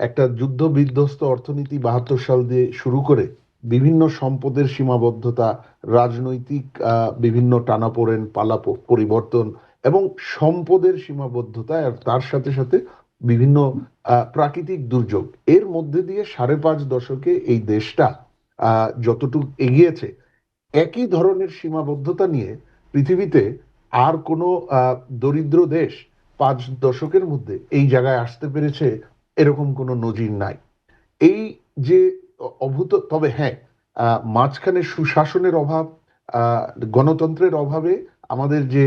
একটা যুদ্ধ বিধ্বস্ত অর্থনীতি 72 সাল দিয়ে শুরু করে বিভিন্ন সম্পদের সীমাবদ্ধতা, রাজনৈতিক বিভিন্ন টানাপোড়েন, পরিবর্তন এবং সম্পদের সীমাবদ্ধতা, আর তার সাথে সাথে বিভিন্ন প্রাকৃতিক দুর্যোগ, এর মধ্যে দিয়ে 5.5 দশকে এই দেশটা যতটুকু এগিয়েছে, একই ধরনের সীমাবদ্ধতা নিয়ে পৃথিবীতে আর কোনো দরিদ্র দেশ 5 দশকের মধ্যে এই জায়গায় আসতে পেরেছে এরকম কোনো নজির নাই। এই যে তবে হ্যাঁ, মাঝখানে সুশাসনের অভাব, আহ, গণতন্ত্রের অভাবে আমাদের যে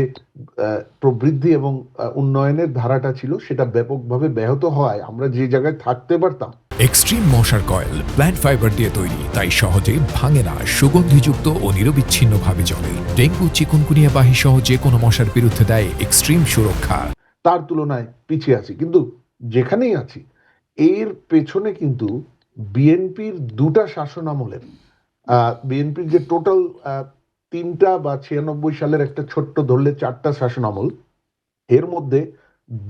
প্রবৃদ্ধি এবং উন্নয়নের ধারাটা ছিল সেটা ব্যাপকভাবে ব্যাহত হওয়ায় আমরা যে জায়গায় থাকতে পারতাম। এক্সট্রিম মশার কয়েল প্ল্যান্ট ফাইবার দিয়ে তৈরি, তাই সহজে ভাঙে না, সুগন্ধিযুক্ত ও নিরবিচ্ছিন্নভাবে জ্বলে। ডেঙ্গু, চিকুনগুনিয়া বাহি সহ যে কোনো মশার বিরুদ্ধে দেয় এক্সট্রিম সুরক্ষা। তার তুলনায় পিছিয়ে আছি, কিন্তু যেখানেই আছি এর পেছনে কিন্তু বিএনপির দুটা শাসন আমলের, বিএনপির যে টোটাল 3টা বা 96 সালের একটা ছোট্ট ধরলে 4টা শাসন আমল, এর মধ্যে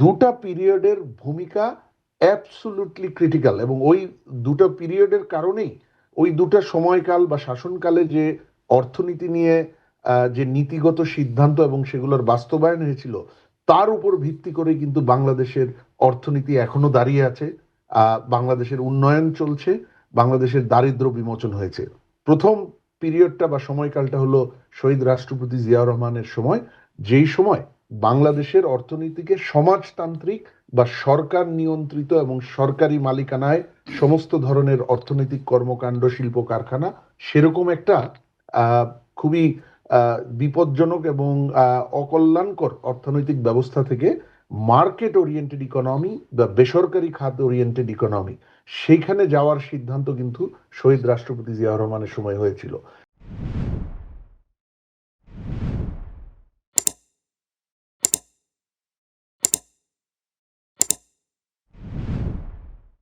দুটা পিরিয়ডের ভূমিকা অ্যাবসলুটলি ক্রিটিক্যাল, এবং ওই দুটো পিরিয়ডের কারণেই ওই দুটো সময়কাল বা শাসনকালে যে অর্থনীতি নিয়ে যে নীতিগত সিদ্ধান্ত এবং সেগুলোর বাস্তবায়ন হয়েছিল, তার উপর ভিত্তি করে কিন্তু বাংলাদেশের অর্থনীতি এখনো দাঁড়িয়ে আছে, বাংলাদেশের উন্নয়ন চলছে, বাংলাদেশের দারিদ্র্য বিমোচন হয়েছে। প্রথম পিরিয়ডটা বা সময়কালটা হলো শহীদ রাষ্ট্রপতি জিয়াউর রহমানের সময়, যেই সময় বাংলাদেশের অর্থনীতিকে সমাজতান্ত্রিক বা সরকার নিয়ন্ত্রিত এবং সরকারি মালিকানায় সমস্ত ধরনের অর্থনৈতিক কর্মকাণ্ড, শিল্প কারখানা, সেরকম একটা খুবই বিপজ্জনক এবং অকল্যাণকর অর্থনৈতিক ব্যবস্থা থেকে মার্কেট ওরিয়েন্টেড ইকোনমি বা বেসরকারি খাত ওরিয়েন্টেড ইকোনমি, সেইখানে যাওয়ার সিদ্ধান্ত কিন্তু শহীদ রাষ্ট্রপতি জিয়াউর রহমানের সময় হয়েছিল।